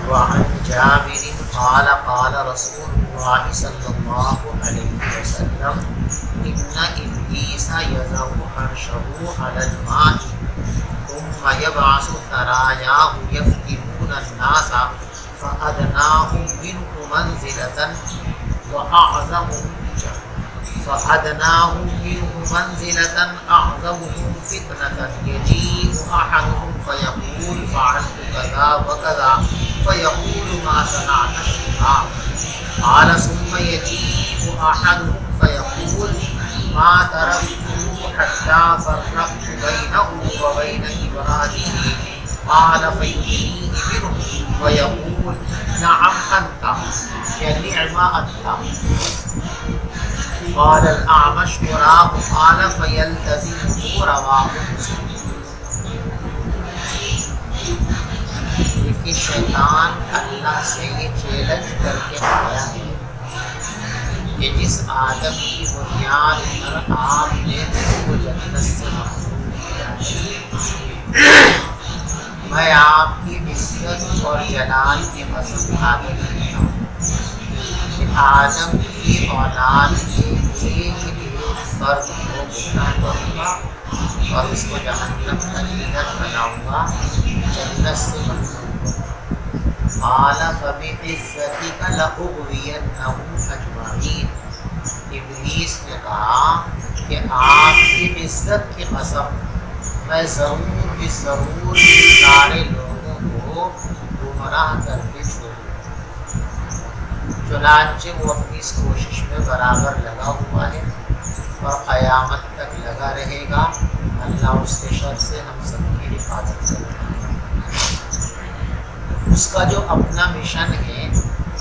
وعن جابر قال قال رسول الله صلى الله عليه وسلم إن إبليس يضع عرشه على الماء ثم يبعث ثراياه يفتنون الناس فأدناهم منه منزلة أعظمهم فتنة يجيء أحدهم فيقول فعلت كذا وكذا فيقول ما صنعت شيئا قال ثم يجيء أحدهم فيقول ما تركته حتى فرقت بينه وبين عباده قال فيدنيه منه ويقول نعم أنت نعم أنت قال الأعمش وراه قال فيلتزمه رواه مسلم. کہ شیطان اللہ سے یہ چیلنج کر کے آیا ہے کہ جس آدم کی بنیاد پر آپ نے اس کو جنت سے محروم کیا ہے، میں آپ کی عزت اور جلال کی قسم کھا کے کہتا ہوں کہ آدم کی اولاد کے ایک فرد کو گمراہ کروں گا اور اس کو جہنم کا ایندھن بناؤں گا، جنت سے محروم. قال فبعزتك لأغوينهم أجمعين. ابلیس نے کہا کہ آپ کی عزت کی قسم میں ضرور سارے لوگوں کو گمراہ کر کے چھوڑوں. چنانچہ وہ اپنی اس کوشش میں برابر لگا ہوا ہے اور قیامت تک لگا رہے گا. اللہ اس کے شر سے ہم سب کی حفاظت کرے. اس کا جو اپنا مشن ہے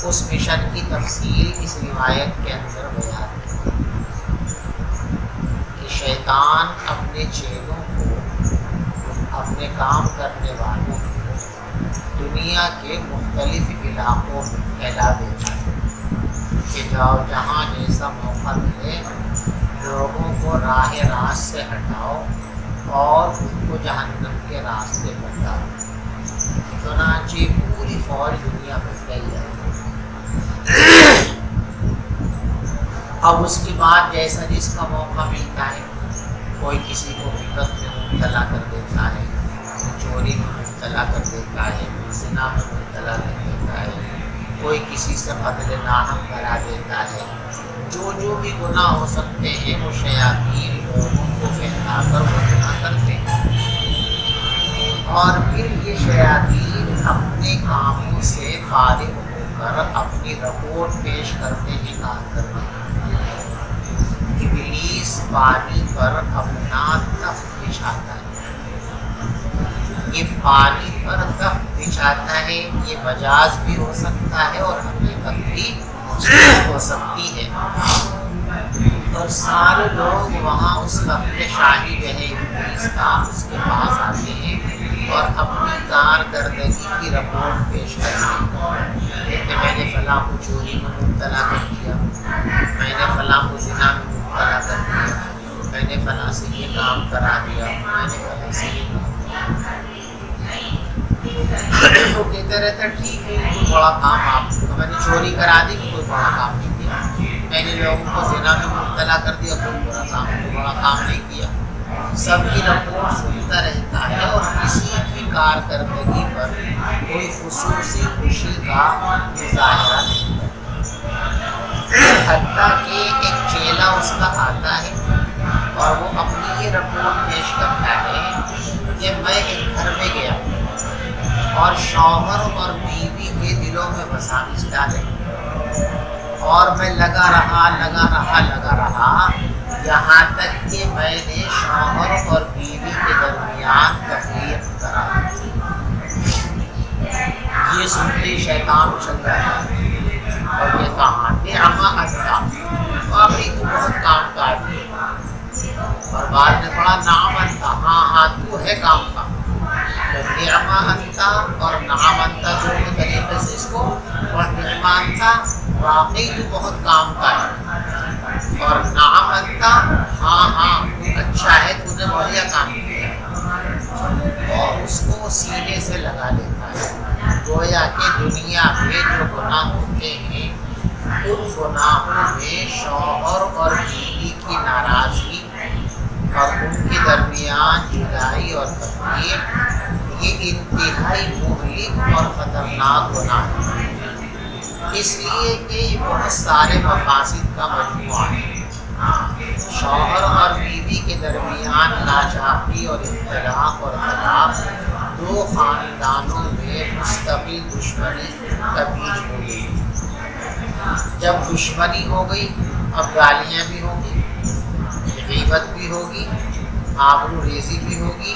اس مشن کی تفصیل اس روایت کے اندر بیان ہے کہ شیطان اپنے چیلوں کو، اپنے کام کرنے والوں کو دنیا کے مختلف علاقوں میں پھیلا دیتا ہے کہ جاؤ جہاں جیسا موقع ملے لوگوں کو راہ راست سے ہٹاؤ اور ان کو جہنم کے راستے بتاؤ. چنانچہ پوری فوج دنیا میں پھیل جائے. اب اس کے بعد جیسا جس کا موقع ملتا ہے، کوئی کسی کو بدعت میں مبتلا کر دیتا ہے، چوری میں مبتلا کر دیتا ہے، زنا میں مبتلا کر دیتا ہے، کوئی کسی سے قتل ناحق کرا دیتا ہے. جو بھی گناہ ہو سکتے ہیں وہ شیاطین لوگوں کو پھیلا کر وہ گناہ کرتے ہیں. اور پھر یہ شیاطین اپنے کاموں سے فارغ ہو کر اپنی رپورٹ پیش کرتے ہی کام کرتے ہیں. ابلیس پانی پر اپنا تخت بچھاتا ہے. یہ پانی پر تخت بچھاتا ہے، یہ مجاز بھی ہو سکتا ہے اور حقیقت بھی ہو سکتی ہے. اور سارے لوگ وہاں اس تخت شاہی جو ہے ابلیس کا اس کے پاس آتے ہیں اور اپنی کارکردگی کی رپورٹ پیش کرتے ہیں کہ میں نے فلاں کو چوری میں مبتلا کر دیا، میں نے فلاں کو زنا میں مبتلا کر دیا، میں نے فلاں سے یہ کام کرا دیا، میں نے فلاں سے یہ کام کرا دیا. وہ کہتے رہتے ٹھیک ہے کوئی بڑا کام آپ کو، میں نے چوری کرا دی کوئی بڑا کام نہیں کیا، میں نے لوگوں کو زنا میں مبتلا کر دیا کوئی بڑا کام نہیں کیا. سب کی رپورٹ سنتا رہتا ہے اور کسی کی کارکردگی پر کوئی خصوصی خوشی کا مظاہرہ نہیں کرتا. حتیٰ کہ ایک چیلا اس کا آتا ہے اور وہ اپنی یہ رپورٹ پیش کرتا ہے کہ میں ایک گھر میں گیا اور شوہر اور بیوی کے دلوں میں وساوس ڈالے اور میں لگا رہا یہاں تک کہ میں نے شوہر اور بیوی کے درمیان تفریق کرا. یہ سنتے شیطان اچھل رہا ہے اور یہ کہا نعم انت، واقعی تو بہت کام کا آدمی ہے. اور بعد میں پڑھا نعم انت، ہاں تو ہے کام کا. تو نعم انت اور نعم انت دونوں طریقے سے اس کو اور نعم انت واقعی تو بہت کام کا ہے اور نعم انت ہاں اچھا ہے تو نے بڑھیا کام کیا اور اس کو سینے سے لگا لیتا ہے. گویا کہ دنیا میں جو گناہ ہوتے ہیں ان گناہوں میں شوہر اور بیوی کی ناراضگی اور ان کے درمیان جدائی اور تفریق یہ انتہائی مہلک اور خطرناک گناہ ہے، اس لیے کہ یہ بہت سارے مفاسد کا مجموعہ ہے۔ شوہر اور بیوی کے درمیان ناچاقی اور اختلاف اور طلاق دو خاندانوں میں مستقل دشمنی کا بیج ہو گئی۔ جب دشمنی ہو گئی اب گالیاں بھی ہوں گی، غیبت بھی ہوگی، آبرو ریزی بھی ہوگی،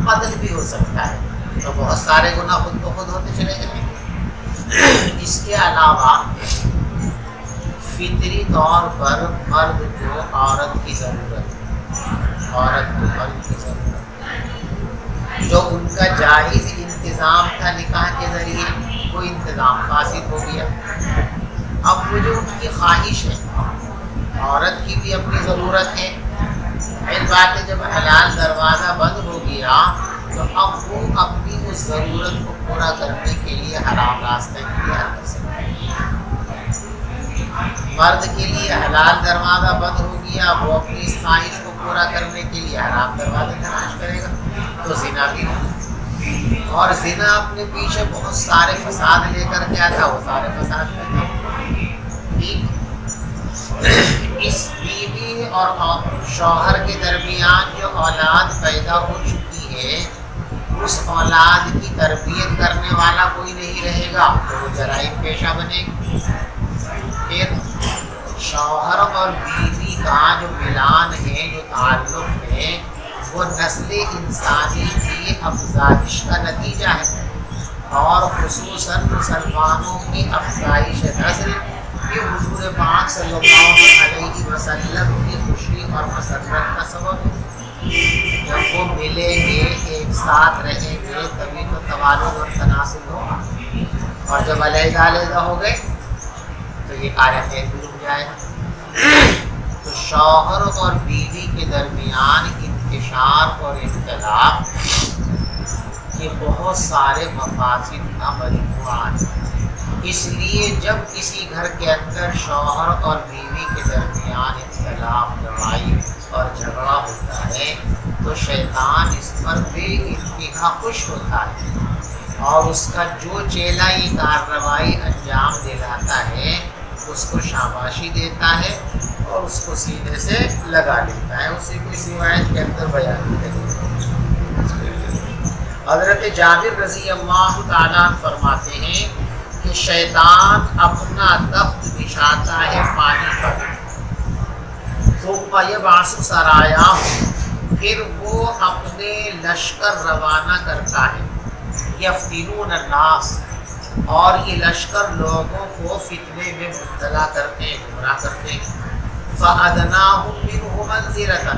قتل بھی ہو سکتا ہے، تو بہت سارے گناہ خود بخود ہوتے چلے جائیں گے۔ اس کے علاوہ فطری طور پر مرد کو عورت کی ضرورت ہے، عورت کو مرد کی ضرورت ہے، جو ان کا جائز انتظام تھا نکاح کے ذریعے وہ انتظام فاسد ہو گیا۔ اب وہ جو ان کی خواہش ہے، عورت کی بھی اپنی ضرورت ہے، ایک بات ہے جب حلال دروازہ بند ہو گیا تو اب وہ اپنی اس ضرورت کو پورا کرنے کے لیے حرام راستہ اختیار کر سکتے ہیں۔ مرد کے لیے حلال دروازہ بند ہو گیا، وہ اپنی اس خواہش کو پورا کرنے کے لیے حرام دروازہ تلاش کرے گا تو زنا بھی ہوگا، اور زنا اپنے پیچھے بہت سارے فساد لے کر کے آتا، وہ سارے فساد کرتے ہیں۔ اس بیوی اور شوہر کے درمیان جو اولاد پیدا ہو چکی ہے اس اولاد کی تربیت کرنے والا کوئی نہیں رہے گا تو وہ جرائم پیشہ بنے گی۔ پھر شوہر اور بیوی کا جو ملان ہے، جو تعلق ہے، وہ نسل انسانی کی افزائش کا نتیجہ ہے، اور خصوصاً مسلمانوں کی افزائش نسل یہ حضور پاک صلی اللہ علیہ وسلم کی خوشی اور مسرت کا سبب ہے۔ جب وہ ملیں گے، ایک ساتھ رہیں گے، تبھی تو توالد اور تناسل ہوگا، اور جب علیحدہ علیحدہ ہو گئے تو یہ کار خیر بھی رک جائے گا۔ تو شوہر اور بیوی کے درمیان انتشار اور اختلاف یہ بہت سارے مفاسد کا مجموعہ ہے۔ اس لیے جب کسی گھر کے اندر شوہر اور بیوی کے درمیان اختلاف، لڑائی اور جھگڑا ہوتا ہے تو شیطان اس پر بے انتہا خوش ہوتا ہے، اور اس کا جو چیلا یہ کارروائی انجام دلاتا ہے اس کو شاباشی دیتا ہے اور اس کو سینے سے لگا لیتا ہے۔ اسی کو اس روایت کے اندر بیان کیا گیا۔ حضرت جابر رضی اللہ تعالیٰ فرماتے ہیں کہ شیطان اپنا تخت بچھاتا ہے پانی پر، ثم یبعث سرایاہ، پھر وہ اپنے لشکر روانہ کرتا ہے، یفتنون الناس، اور یہ لشکر لوگوں کو فتنے میں مبتلا کرتے ہیں، گمراہ کرتے ہیں۔ فَأَدْنَاهُمْ مِنْهُ مَنزِلَةً،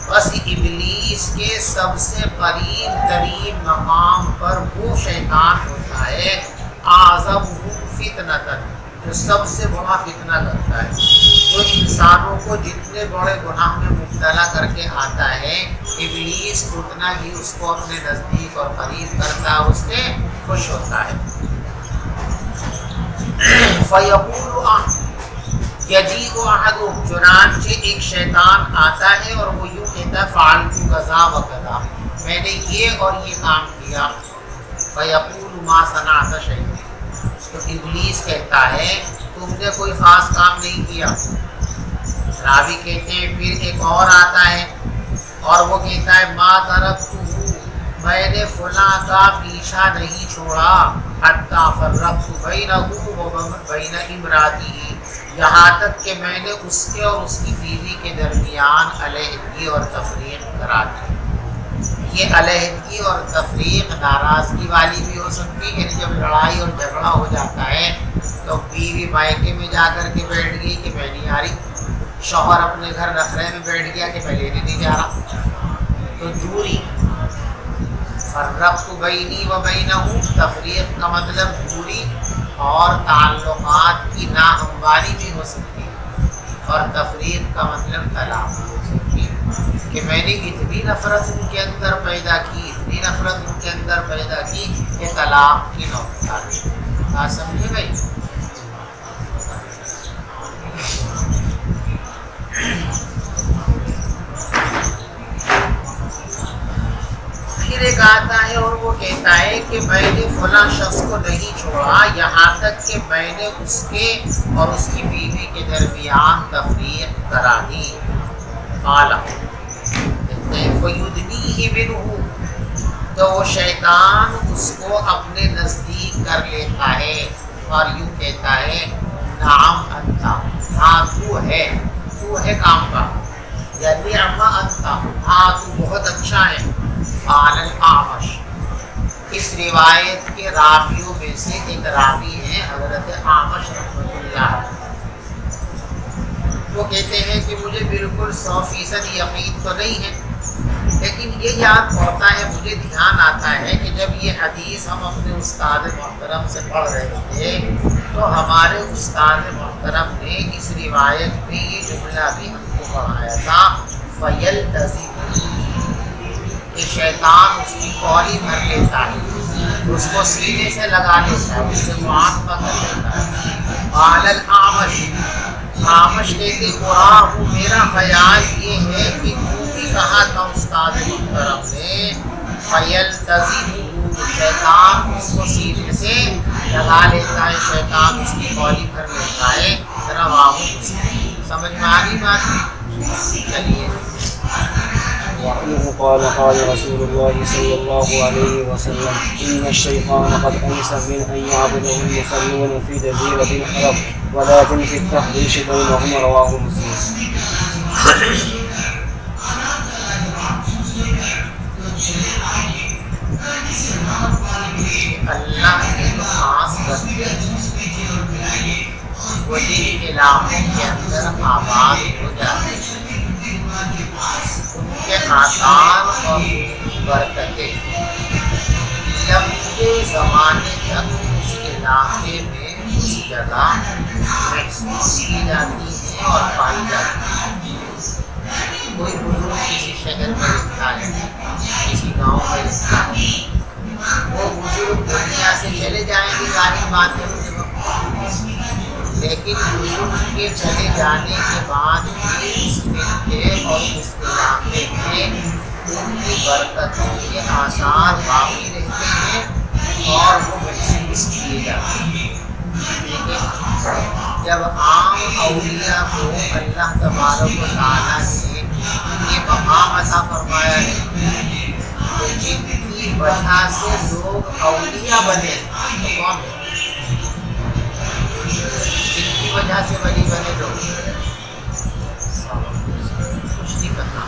بس ابلیس کے سب سے قریب ترین مقام پر وہ شیطان ہوتا ہے، اعظمہم فتنۃ، جو سب سے بڑا فتنہ کرتا ہے، جو انسانوں کو جتنے بڑے گناہ میں مبتلا کر کے آتا ہے، ابلیس اتنا ہی اس کو اپنے نزدیک اور قریب کرتا ہے، اس سے خوش ہوتا ہے۔ فَيَقُولُ یجیء احدہم، چنانچہ ایک شیطان آتا ہے اور وہ یوں کہتا ہے فعلت کذا و کذا، میں نے یہ اور یہ کام کیا۔ فَيَقُولُ مَا صَنَعْتَ شَيْئًا، تو ابلیس کہتا ہے تم نے کوئی خاص کام نہیں کیا۔ راوی کہتے ہیں پھر ایک اور آتا ہے اور وہ کہتا ہے ما ترکتہ، میں نے فلاں کا پیچھا نہیں چھوڑا، حتی فرقت بینہ و بین امرأتہ، یہاں تک کہ میں نے اس کے اور اس کی بیوی کے درمیان علیحدگی اور تفریق کرا دی۔ یہ علیحدگی اور تفریق ناراضگی والی بھی ہو سکتی ہے، یعنی جب لڑائی اور جھگڑا ہو جاتا ہے تو بیوی مائکے میں جا کر کے بیٹھ گئی کہ میں نہیں آ رہی، شوہر اپنے گھر نخرے میں بیٹھ گیا کہ میں لینے نہیں جا رہا، تو دوری۔ فرقت بینی و بینہ، تفریق کا مطلب دوری اور تعلقات کی ناہمواری بھی ہو سکتی ہے، اور تفریق کا مطلب طلاق بھی ہو سکتی ہے کہ میں نے اتنی نفرت ان کے اندر پیدا کی، اتنی اتنی نفرت ان کے اندر پیدا کی کہ طلاق کی نوبت آ گئی. بات سمجھے بھائی؟ پھر ایک آتا ہے اور وہ کہتا ہے کہ میں نے فلاں شخص کو نہیں چھوڑا یہاں تک کہ میں نے اس کے اور اس کی بیوی کے درمیان تفریق کرا دی. قال فیدنیہ منہ، تو وہ شیطان اس کو اپنے نزدیک کر لیتا ہے اور یوں کہتا ہے نعم انت، ہاں تو ہے کام کا، یعنی اما انت، ہاں تو بہت اچھا ہے. قال الاعمش، اس روایت کے راویوں میں سے ایک راوی ہے حضرت اعمش رحمۃ اللہ. وہ کہتے ہیں کہ مجھے بالکل 100% یقین تو نہیں ہے، لیکن یہ یاد پڑتا ہے، مجھے دھیان آتا ہے کہ جب یہ حدیث ہم اپنے استاد محترم سے پڑھ رہے تھے تو ہمارے استاد محترم نے اس روایت میں یہ جملہ بھی ہم کو پڑھایا تھا فَيَلْتَزِمُ، کہ شیطان اس کی کوری بھر لیتا ہے، اس کو سینے سے لگا لیتا ہے، اس سے معاہدہ کر لیتا ہے. قال الاعمش، اعمش کہتے قرآن، میرا خیال یہ ہے کہ وہ بھی کہا تھا استاد محترم نے فَيَلْتَزِمُ، شیطان اس کو سینے سے لگا لیتا ہے، شیطان اس کی کوری بھر لیتا ہے. رواہ مسلم. سمجھ میں آ گئی بات؟ چلیے. وعنه قال قال رسول الله صلى الله عليه وسلم إن الشيطان قد أيس من أن يعبده المصلون في جزيرة العرب ولكن في التحريش بينهم. رواه مسلم. اللہ کے جو خاص بندے وہ جن علاقوں کے اندر آباد ہو جاتے ہیں ان کے آثار اور برکتیں لمبے زمانے تک اس علاقے میں اس جگہ محسوس کی جاتی ہیں اور پائی جاتی ہیں. کوئی بزرگ کسی شہر میں رہتا ہے، کسی گاؤں میں رہتا ہے، وہ بزرگ دنیا سے چلے جائیں گے، ظاہر بات ہے اس وقت، لیکن بزرگ کے چلے جانے کے بعد بھی اس خطے اور اس علاقے میں ان کی برکتوں کے آثار باقی رہتے ہیں اور وہ محسوس کیے جاتے ہیں. جب عام اولیاء کو اللہ تبارک و تعالیٰ نے یہ مقام عطا فرمایا ہے تو جن کی وجہ سے لوگ اولیاء بنے تو کون ہے؟ جن کی وجہ سے ولی بنے لوگ کچھ نہیں پتا.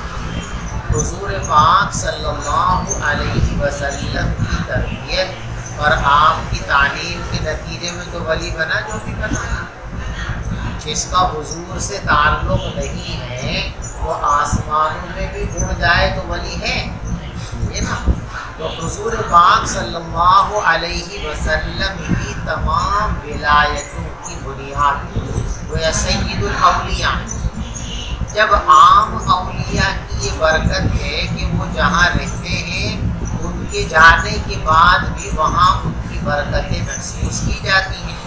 حضور پاک صلی اللہ علیہ وسلم کی تربیت اور آپ کی تعلیم کے نتیجے میں تو ولی بنا جو بھی بنا. جس کا حضور سے تعلق نہیں ہے وہ آسمانوں میں بھی اڑ جائے تو ولی ہے یہ نا. تو حضور پاک صلی اللہ علیہ وسلم کی تمام ولایتوں کی بنیاد وہ سید الاولیاء. جب عام اولیاء کی یہ برکت ہے کہ وہ جہاں رہتے ہیں ان کے جانے کے بعد بھی وہاں ان کی برکتیں محسوس کی جاتی ہیں.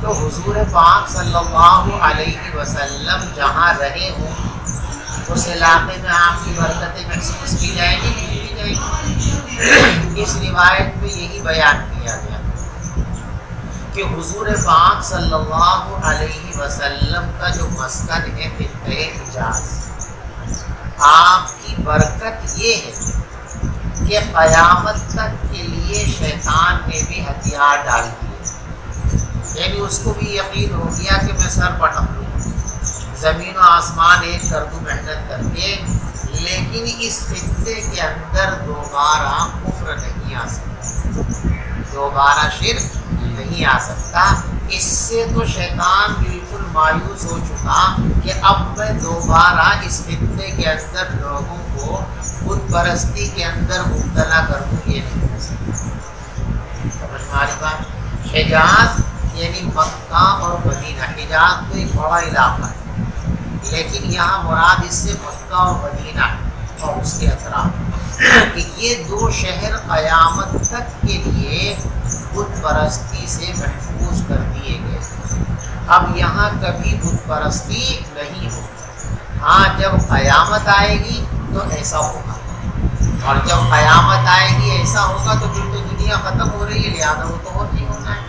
تو حضور پاک صلی اللہ علیہ وسلم جہاں رہے ہوں اس علاقے میں آپ کی برکتیں محسوس کی جائیں گی نہیں کی جائیں گی. اس روایت میں یہی بیان کیا گیا کہ حضور پاک صلی اللہ علیہ وسلم کا جو مسکن ہے خطۂ حجاز، آپ کی برکت یہ ہے کہ قیامت تک کے لیے شیطان نے بھی ہتھیار ڈال دیے. یعنی اس کو بھی یقین ہو گیا کہ میں سر پٹک لوں، زمین و آسمان ایک کر دوں محنت کر کے، لیکن اس خطے کے اندر دوبارہ کفر نہیں آ سکتا، دوبارہ شرک نہیں آ سکتا. اس سے تو شیطان بالکل مایوس ہو چکا کہ اب میں دوبارہ اس خطے کے اندر لوگوں کو بت پرستی کے اندر مبتلا کر دوں، یہ نہیں کر سکتا. سمجھ ہماری بات؟ حجاز یعنی مکہ اور مدینہ. حجاز تو ایک بڑا علاقہ ہے لیکن یہاں مراد اس سے مکہ اور مدینہ اور اس کے اطراف. کہ یہ دو شہر قیامت تک کے لیے بت پرستی سے محفوظ کر دیے گئے۔ اب یہاں کبھی بت پرستی نہیں ہوگی۔ ہاں جب قیامت آئے گی تو ایسا ہوگا، اور جب قیامت آئے گی ایسا ہوگا تو پھر تو دنیا ختم ہو رہی ہے، لہٰذا وہ تو اور نہیں ہونا ہے۔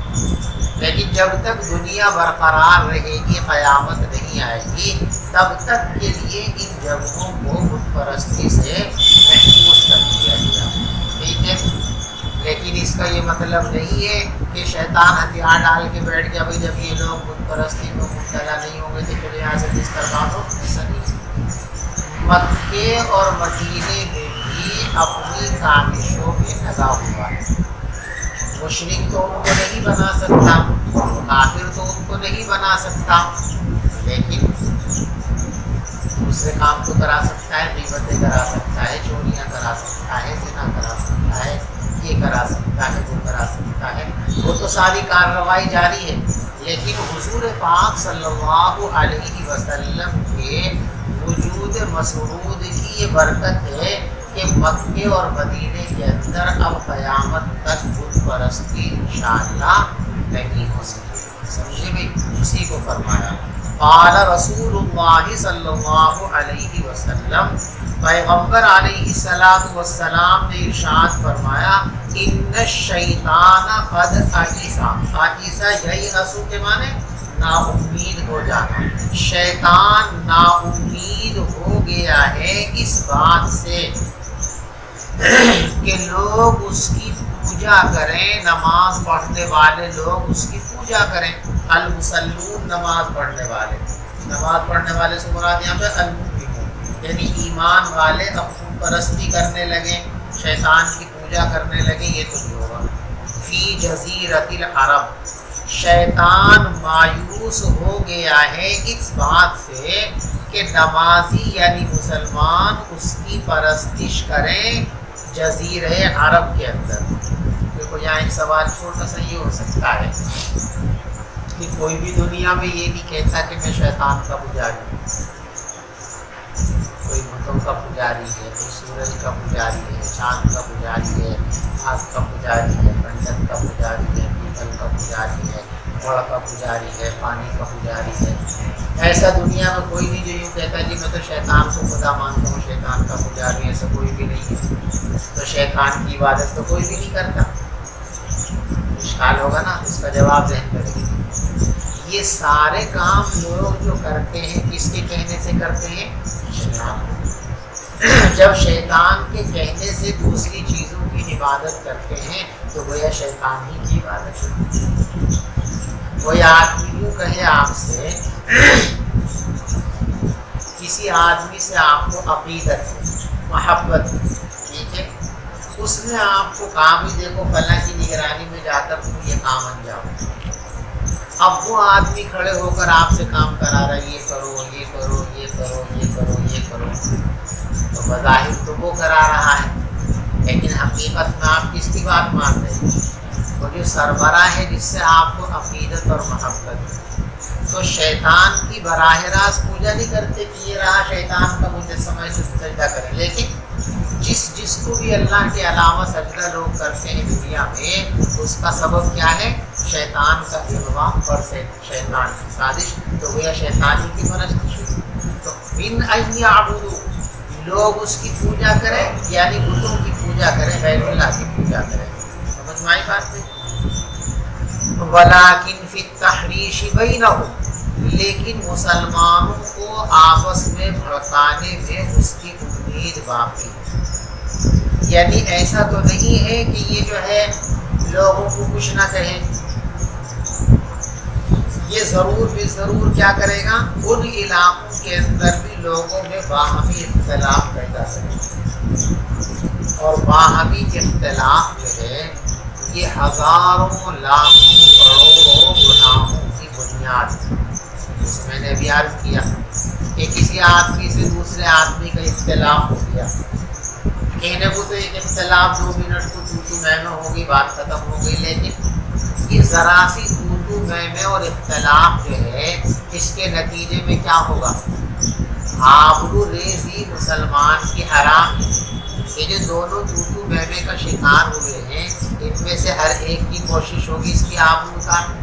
لیکن جب تک دنیا برقرار رہے گی، قیامت نہیں آئے گی، تب تک کے لیے ان جگہوں کو بت پرستی سے محفوظ کر دیا گیا، ٹھیک ہے۔ لیکن اس کا یہ مطلب نہیں ہے کہ شیطان ہتھیار ڈال کے بیٹھ گیا، بھائی جب یہ لوگ بت پرستی میں مبتلا نہیں ہوں گے تو چلے یہاں سے بستر باندھو، ایسا نہیں۔ مکے اور مدینے میں بھی اپنی کاوشوں میں لگا ہوا ہے۔ مشرک تو ان کو نہیں بنا سکتا، کافر تو ان کو نہیں بنا سکتا، لیکن دوسرے کام تو کرا سکتا ہے، غیبتیں کرا سکتا ہے، چوریاں کرا سکتا ہے، زنا کرا سکتا ہے، یہ کرا سکتا ہے، وہ کرا سکتا ہے، وہ تو ساری کارروائی جاری ہے۔ لیکن حضور پاک صلی اللہ علیہ وسلم کے وجود مسعود کی یہ برکت ہے کہ مکے اور مدینے کے اندر اب قیامت تک بت پرستی انشاءاللہ نہیں ہو سکتی۔ سمجھے بھائی، اسی کو فرمایا قال رسول اللہ صلی اللہ علیہ وسلم، پیغمبر علیہ السلام نے ارشاد فرمایا ان الشیطان قد عیسا یئس کے معنی نا امید ہو جانا، شیطان نا امید ہو گیا ہے اس بات سے کہ لوگ اس کی پوجا کریں، نماز پڑھنے والے لوگ اس کی پوجا کریں۔ المصلون نماز پڑھنے والے، نماز پڑھنے والے سے مراد یہاں پہ المؤمنون، یعنی ایمان والے اب پرستی کرنے لگیں، شیطان کی پوجا کرنے لگیں، یہ تو نہیں ہوگا۔ فی جزیرۃ العرب، شیطان مایوس ہو گیا ہے اس بات سے کہ نمازی یعنی مسلمان اس کی پرستش کریں جزیرہ عرب کے اندر۔ دیکھو یہاں ایک سوال چھوٹا سا یہ ہو سکتا ہے کہ کوئی بھی دنیا میں یہ نہیں کہتا کہ میں شیطان کا پجاری ہوں، کوئی بتوں کا پجاری ہے، کوئی سورج کا پجاری ہے، چاند کا پجاری ہے، آگ کا پجاری ہے، کنڈن کا پجاری ہے، پیتل کا پجاری ہے، گڑ کا پجاری ہے، پانی کا پجاری ہے۔ ایسا دنیا میں کوئی نہیں جو یوں کہتا جی میں تو شیطان کو خدا مانتا ہوں، شیطان کا پجاری، ایسا کوئی بھی نہیں ہے۔ تو شیطان کی عبادت تو کوئی بھی نہیں کرتا۔ اشکال ہوگا نا، اس کا جواب ذہن کریں گے۔ یہ سارے کام لوگ جو کرتے ہیں کس کے کہنے سے کرتے ہیں؟ شیطان۔ جب شیطان کے کہنے سے دوسری چیزوں کی عبادت کرتے ہیں تو گویا شیطان ہی کی عبادت ہے۔ کوئی آدمی یوں کہے آپ سے، کسی آدمی سے آپ کو عقیدت ہے، محبت ہے، ٹھیک ہے، اس نے آپ کو کہا بھی دیکھو فلاں کی نگرانی میں جا کر تم یہ کام انجام۔ اب وہ آدمی کھڑے ہو کر آپ سے کام کرا رہا ہے، یہ کرو یہ کرو یہ کرو یہ کرو یہ کرو، تو بظاہر تو وہ کرا رہا ہے، لیکن حقیقت میں آپ کس کی بات مان رہے ہیں؟ وہ جو سربراہ ہے جس سے آپ کو عقیدت اور محبت ہے۔ تو شیطان کی براہ راست پوجا نہیں کرتے کہ یہ رہا شیطان کا مجسمہ سے سجدہ کریں، لیکن جس کو بھی اللہ کے علاوہ سجدہ لوگ کرتے ہیں دنیا میں، اس کا سبب کیا ہے؟ شیطان کا اغوا اور شیطان کی سازش، تو گویا شیطان کی پرستش۔ تو من ان یعبدوا، لوگ اس کی پوجا کریں یعنی بتوں کی پوجا کریں، غیر اللہ کی پوجا کریں۔ سمجھ میں آئی بات نہیں؟ ولیکن فی التحریش بینہم، لیکن مسلمانوں کو آپس میں بھڑکانے میں اس کی امید باقی ہے۔ یعنی ایسا تو نہیں ہے کہ یہ جو ہے لوگوں کو کچھ نہ کہیں، یہ ضرور بھی ضرور کیا کرے گا، ان علاقوں کے اندر بھی لوگوں میں باہمی اختلاف پیدا کرے گا۔ اور باہمی اختلاف جو ہے یہ ہزاروں لاکھوں کروڑوں گناہوں کی بنیاد ہے۔ جس میں نے بھی عرض کیا کہ کسی آدمی سے دوسرے آدمی کا اختلاف ہو گیا، کہنے کو تو ایک اختلاف 2 منٹ کو تو میں ہوگی، بات ختم ہو گئی، لیکن یہ ذرا سی تو میں اور اختلاف جو ہے اس کے نتیجے میں کیا ہوگا؟ آبرو ریزی مسلمان کی حرام ہے، یہ جو دونوں توتو بہبے کا شکار ہوئے ہیں ان میں سے ہر ایک کی کوشش ہوگی اس کی آبرو اتارنے.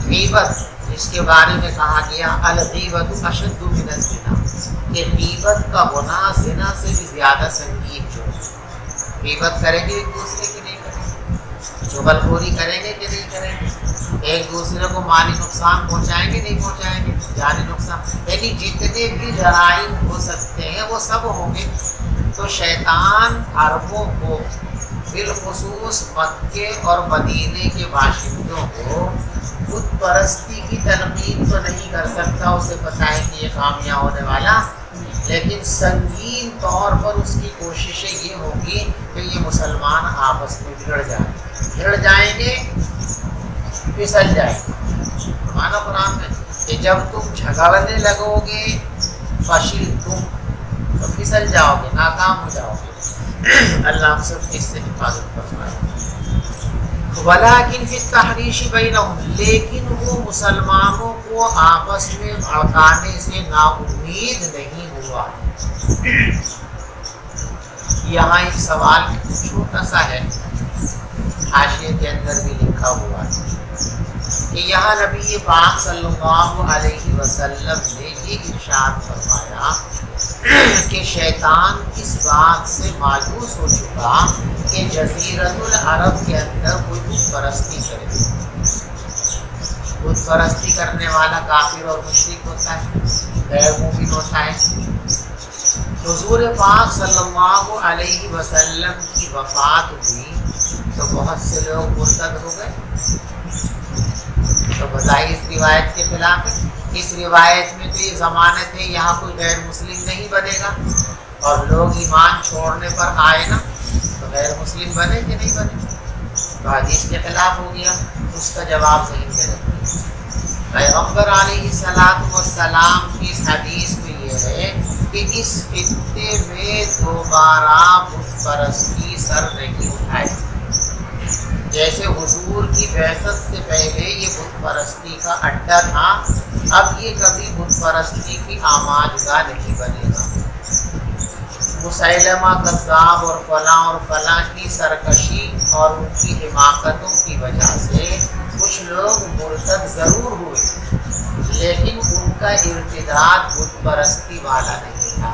غیبت جس کے بارے میں کہا گیا الغیبت اشد من الزنا، کہ غیبت کا گناہ زنا سے بھی زیادہ سنگین جو ہے. غیبت کریں گے ایک دوسرے کی نہیں کریں گے، چغلخوری کریں گے کہ نہیں کریں گے، ایک دوسرے کو مالی نقصان پہنچائیں گے نہیں پہنچائیں گے، جانی نقصان، یعنی جتنے بھی جرائم ہو سکتے ہیں وہ سب ہوں گے. تو شیطان عربوں کو بالخصوص مکے اور مدینے کے باشندوں کو بت پرستی کی تلقین تو نہیں کر سکتا، اسے پتہ ہے کہ یہ کامیاب ہونے والا، لیکن سنگین طور پر اس کی کوششیں یہ ہوں گی کہ یہ مسلمان آپس میں بھڑ جائیں گے، پھسل جائیں گے. مانا قرآن میں کہ جب تم جھگڑنے لگو گے فشل تم، تو پھسل جاؤ گے، ناکام ہو جاؤ گے. اللہ ہم سب کی اس سے حفاظت فرمائے. ولیکن فی التحریش بینہم، لیکن وہ مسلمانوں کو آپس میں بھڑکانے سے نا امید نہیں ہوا. یہاں ایک سوال چھوٹا سا ہے، حاشیے کے اندر بھی لکھا ہوا ہے کہ یہاں نبی پاک صلی اللہ علیہ وسلم نے یہ ارشاد فرمایا کہ شیطان اس بات سے مایوس ہو چکا کہ جزیرت العرب کے اندر کوئی بت پرستی کرے. بت پرستی کرنے والا کافر اور مشرک ہوتا ہے، غیر مومن ہوتا ہے. حضور پاک صلی اللہ علیہ وسلم کی وفات ہوئی تو بہت سے لوگ مرتد ہو گئے. تو بظاہر اس روایت کے خلاف ہے. اس روایت میں تو یہ ضمانت ہے یہاں کوئی غیر مسلم نہیں بنے گا، اور لوگ ایمان چھوڑنے پر آئے نا تو غیر مسلم بنے کہ نہیں بنے، تو حدیث کے خلاف ہو گیا. اس کا جواب صحیح دے رہے. پیغمبر علیہ السلام کی اس حدیث میں یہ ہے کہ اس خطے میں دوبارہ بت پرستی سر نہیں اٹھائے. جیسے حضور کی بعثت سے پہلے یہ بت پرستی کا اڈا تھا، اب یہ کبھی بت پرستی کی آماجگاہ نہیں بنے گا. مسیلمہ کذاب اور فلاں کی سرکشی اور ان کی حماقتوں کی وجہ سے کچھ لوگ مرتد ضرور ہوئے، لیکن ان کا ارتداد بت پرستی والا نہیں تھا.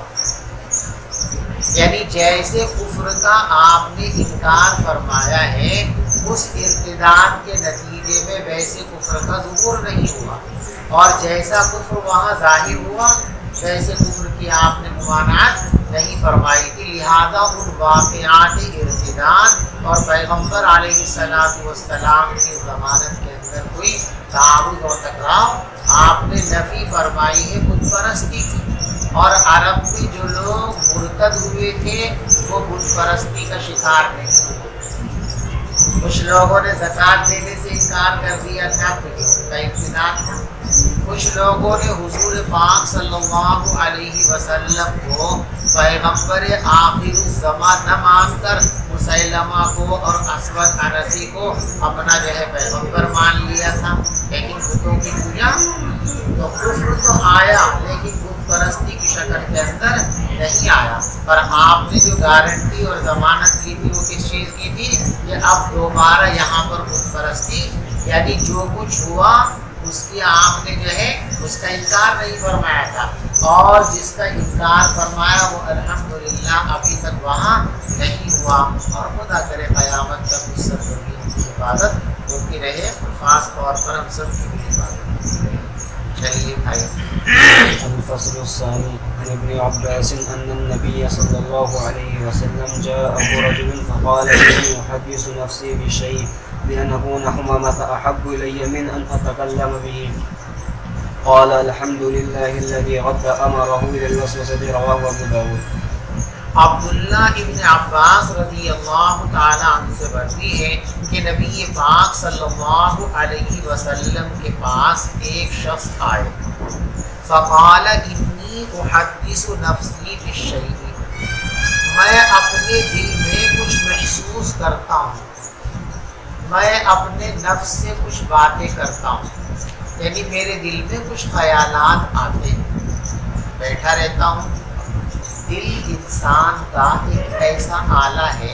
یعنی جیسے کفر کا آپ نے انکار فرمایا ہے، اس ارتداد کے نتیجے میں ویسے کفر کا ظہور نہیں ہوا، اور جیسا کفر وہاں ظاہر ہوا ویسے کفر کی آپ نے ممانعت نہیں فرمائی تھی. لہذا ان واقعات ارتداد اور پیغمبر علیہ السلام کی ضمانت کے اندر کوئی تعارض اور ٹکراؤ آپ نے نفی فرمائی ہے بت پرستی کی. اور عرب میں جو لوگ مرتد ہوئے تھے وہ بت پرستی کا شکار نہیں ہوئے. کچھ لوگوں نے زکوٰۃ دینے سے انکار کر دیا تھا تو یہ ان کا ارتداد تھا. کچھ لوگوں نے حضور پاک صلی اللہ علیہ وسلم کو پیغمبر آخر الزمان نہ مان کر مسیلمہ کو اور اسود انسی کو اپنا جو ہے پیغمبر مان لیا تھا. لیکن بتوں کی پوجا تو کفر تو آیا لیکن بت پرستی کی شکل کے اندر نہیں آیا. پر آپ نے جو گارنٹی اور ضمانت لی تھی وہ کس چیز کی تھی کہ اب دوبارہ یہاں پر بت پرستی، یعنی جو کچھ ہوا اس کی آپ نے جو ہے اس کا انکار نہیں فرمایا تھا، اور جس کا انکار فرمایا وہ الحمدللہ ابھی تک وہاں نہیں ہوا. اور خدا کرے قیامت تک اس سرزمین کی حفاظت ہوتی رہے، خاص طور پر ہم سب کی بھی حفاظت. چلیے بھائی. الفصل الثاني عن ابن عباس أن النبي صلى الله عليه وسلم جاءه رجل فقال إني أحدث نفسي بشيء بأن أكون حمامة أحب إلي من أن أتكلم به. قال الحمد لله الذي رد أمره إلى الوسوسة. رواه أبو داود. عبداللہ ابن عباس رضی اللہ تعالیٰ عنہ سے بروی ہے کہ نبی پاک صلی اللہ علیہ وسلم کے پاس ایک شخص آئے. فقال انی احدث نفسی بالشیء، میں اپنے دل میں کچھ محسوس کرتا ہوں، میں اپنے نفس سے کچھ باتیں کرتا ہوں، یعنی میرے دل میں کچھ خیالات آتے ہیں، بیٹھا رہتا ہوں دل انسان کا ایک ایسا آلہ ہے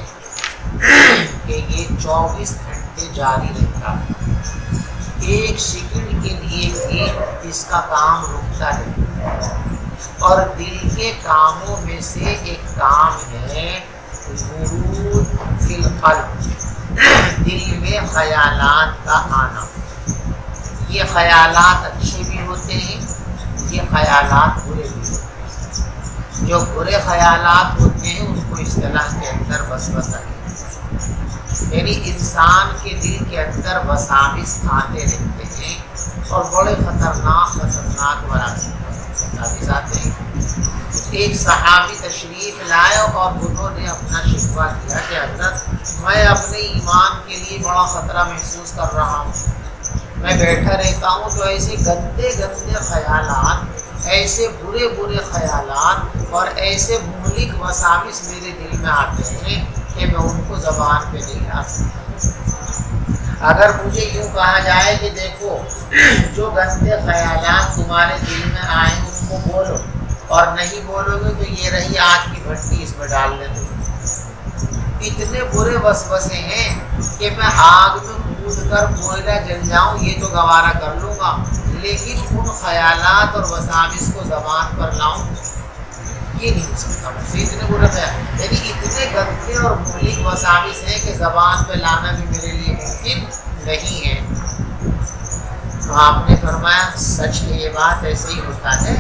کہ یہ 24 گھنٹے جاری رہتا ہے، ایک سیکنڈ کے لیے بھی اس کا کام رکتا نہیں۔ اور دل کے کاموں میں سے ایک کام ہے ورود فی القلب، دل میں خیالات کا آنا۔ یہ خیالات اچھے بھی ہوتے ہیں، یہ خیالات برے بھی ہوتے ہیں۔ جو برے خیالات ہوتے ہیں ان کو اصطلاح کے اندر وسوسہ ہے، یعنی انسان کے دل کے اندر وساوس آتے رہتے ہیں اور بڑے خطرناک وساوس آتے ہیں۔ ایک صحابی تشریف لائے اور انہوں نے اپنا شکوہ کیا کہ حضرت میں اپنے ایمان کے لیے بڑا خطرہ محسوس کر رہا ہوں، میں بیٹھا رہتا ہوں تو ایسے گندے گندے خیالات، ایسے برے برے خیالات اور ایسے مہلک وساوس میرے دل میں آتے ہیں کہ میں ان کو زبان پہ نہیں لا سکتا۔ اگر مجھے یوں کہا جائے کہ دیکھو جو گندے خیالات تمہارے دل میں آئے ان کو بولو، اور نہیں بولو گے تو یہ رہی آگ کی بھٹی، اس میں ڈال دیں۔ اتنے برے وسوسے ہیں کہ میں آگ میں کود کر کوئلہ جل جاؤں یہ تو گوارا کر لوں گا، لیکن ان خیالات اور وساوس کو زبان پر لاؤں یہ نہیں ہو سکتا مجھ سے۔ اتنے برے خیال، یعنی اتنے گندے اور مہلک وساوس ہیں کہ زبان پہ لانا بھی میرے لیے ممکن نہیں ہے۔ تو آپ نے فرمایا سچ ہے، یہ بات ایسے ہی ہوتا ہے،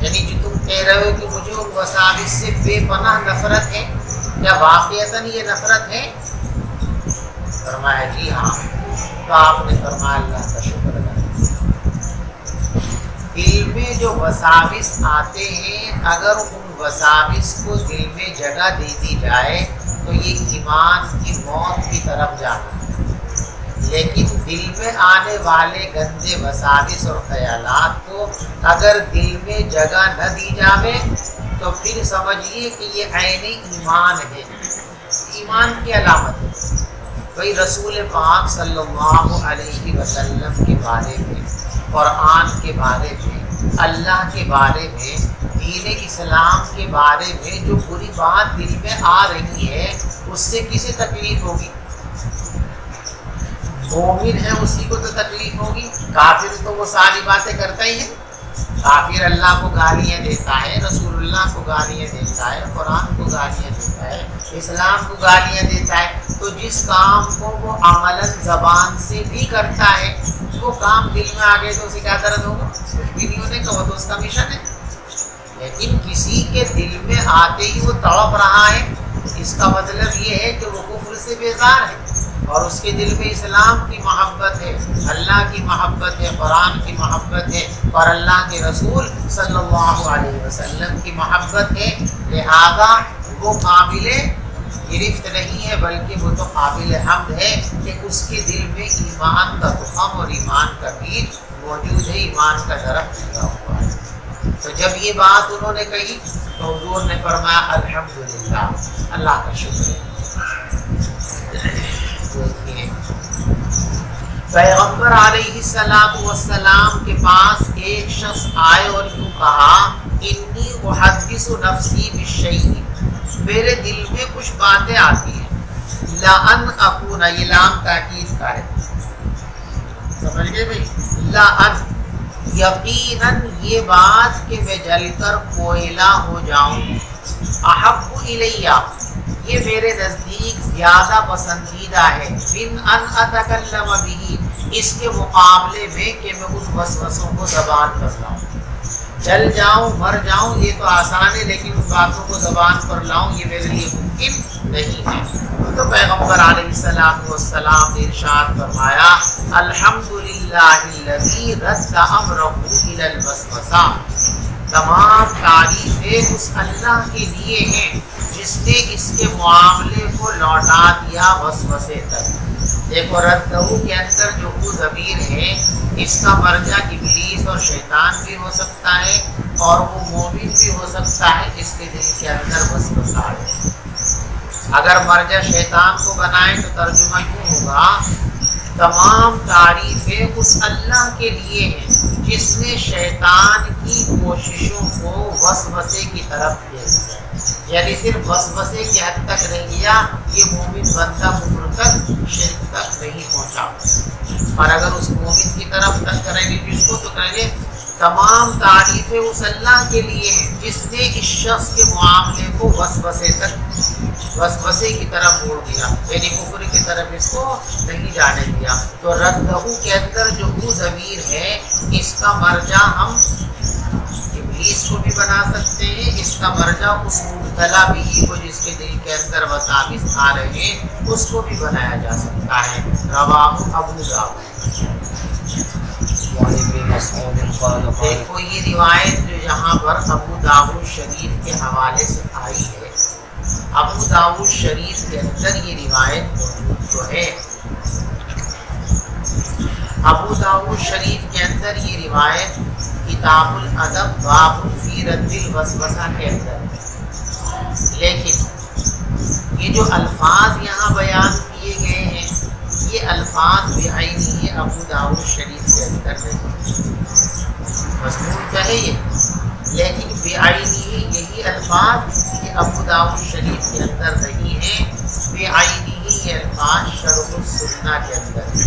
یعنی جو تم کہہ رہے ہو کہ مجھے ان وساوس سے بے پناہ نفرت ہے، کیا واقعتاً یہ نفرت ہے؟ فرمایا جی ہاں۔ تو آپ نے فرمایا اللہ کا شکر ادا۔ دل میں جو وساوس آتے ہیں اگر ان وساوس کو دل میں جگہ دے دی جائے تو یہ ایمان کی موت کی طرف جانا ہے، لیکن دل میں آنے والے گندے وساوس اور خیالات کو اگر دل میں جگہ نہ دی جاوے تو پھر سمجھیے کہ یہ عین ایمان ہے، ایمان کی علامت ہے۔ بھئی رسول پاک صلی اللہ علیہ وسلم کے بارے میں، قرآن کے بارے میں، اللہ کے بارے میں، دین اسلام کے بارے میں جو بری بات دل میں آ رہی ہے اس سے کسے تکلیف ہوگی؟ مومن ہے اسی کو تو تکلیف ہوگی، کافر تو وہ ساری باتیں کرتا ہی ہے۔ کافر اللہ کو گالیاں دیتا ہے، رسول اللہ کو گالیاں دیتا ہے، قرآن کو گالیاں دیتا ہے، اسلام کو گالیاں دیتا ہے، تو جس کام کو وہ عملاً زبان سے بھی کرتا ہے وہ کام دل میں آ گئے تو اسے کیا درد ہوگا؟ کچھ بھی نہیں ہونے کا، وہ تو اس کا مشن ہے۔ لیکن کسی کے دل میں آتے ہی وہ تڑپ رہا ہے، اس کا مطلب یہ ہے کہ وہ کفر سے بیزار ہے اور اس کے دل میں اسلام کی محبت ہے، اللہ کی محبت ہے، قرآن کی محبت ہے اور اللہ کے رسول صلی اللہ علیہ وسلم کی محبت ہے۔ لہذا وہ قابل گرفت نہیں ہے بلکہ وہ تو قابل حمد ہے کہ اس کے دل میں ایمان کا تخم اور ایمان کا بیج موجود ہے، ایمان کا درخت لگا ہوا ہے۔ تو جب یہ بات انہوں نے کہی تو حضور نے فرمایا الحمدللہ، اللہ کا شکر ہے۔ پیغمبر علیہ السلام کے پاس ایک شخص آئے اور یوں کہا انی احدث نفسی بالشیء، میرے دل میں کچھ باتیں آتی ہیں، لأن اکون، یہ لام تاکید کا ہے، سمجھ گئے بھائی؟ لأن، یقیناً یہ بات کہ میں جل کر کوئلہ ہو جاؤں، احب الیہ، یہ میرے نزدیک زیادہ پسندیدہ ہے، من ان اتکلم بہ، اس کے مقابلے میں کہ میں اس وسوسوں کو زبان پر لاؤں۔ جل جاؤں، مر جاؤں یہ تو آسان ہے، لیکن ان باتوں کو زبان پر لاؤں یہ میرے لیے ممکن نہیں ہے۔ تو پیغمبر علیہ السلام نے ارشاد فرمایا الحمدللہ الذی رد امرہ الی الوسوسہ، تمام تعریفیں اس اللہ کے لیے ہیں جس نے اس کے معاملے کو لوٹا دیا وسوسے تک۔ دیکھو ردہو کے اندر جو وہ ضمیر ہے اس کا مرجع ابلیس اور شیطان بھی ہو سکتا ہے اور وہ مومن بھی ہو سکتا ہے جس کے دل کے اندر وسوسہ ہے۔ اگر مرجع شیطان کو بنائیں تو ترجمہ یوں ہوگا تمام تعریفیں اس اللہ کے لیے ہیں جس نے شیطان کی کوششوں کو وسوسے کی طرف دے دیا، یعنی صرف وسوسے کی حد تک رہ گیا، یہ مومن بندہ کفر تک شرک تک نہیں پہنچا۔ اور اگر اس مومن کی طرف تک کریں گے جس کو، تو کریں گے تمام تعریفیں اس اللہ کے لیے ہیں جس نے اس شخص کے معاملے کو وسوسے کی طرف موڑ دیا، یعنی کفر کی طرف اس کو نہیں جانے دیا۔ تو ردہ کے اندر جو وہ ضمیر ہے، اس کا مرجع ہم ابلیس کو بھی بنا سکتے ہیں، اس کا مرجع اس مبتلا بھی کو جس کے دل کے اندر وساوس آ رہے ہیں اس کو بھی بنایا جا سکتا ہے۔ رواہ ابو داؤد۔ دیکھو یہ روایت جو یہاں پر ابو داؤد شریف کے حوالے سے آئی ہے، ابو داؤد شریف کے اندر یہ روایت موجود جو ہے، ابو داؤد شریف کے اندر یہ روایت کتاب الادب باب فی رد الوسوسہ کے اندر ہے، لیکن یہ جو الفاظ یہاں بیان کیے گئے ہیں یہ الفاظ بعینی ابو داؤد شریف کے اندر نہیں، مضمون کا ہے یہ، لیکن بعینی یہی الفاظ یہ ابو داؤد شریف کے اندر نہیں ہیں، بعینی یہ الفاظ شرح السنہ کے اندر ہے۔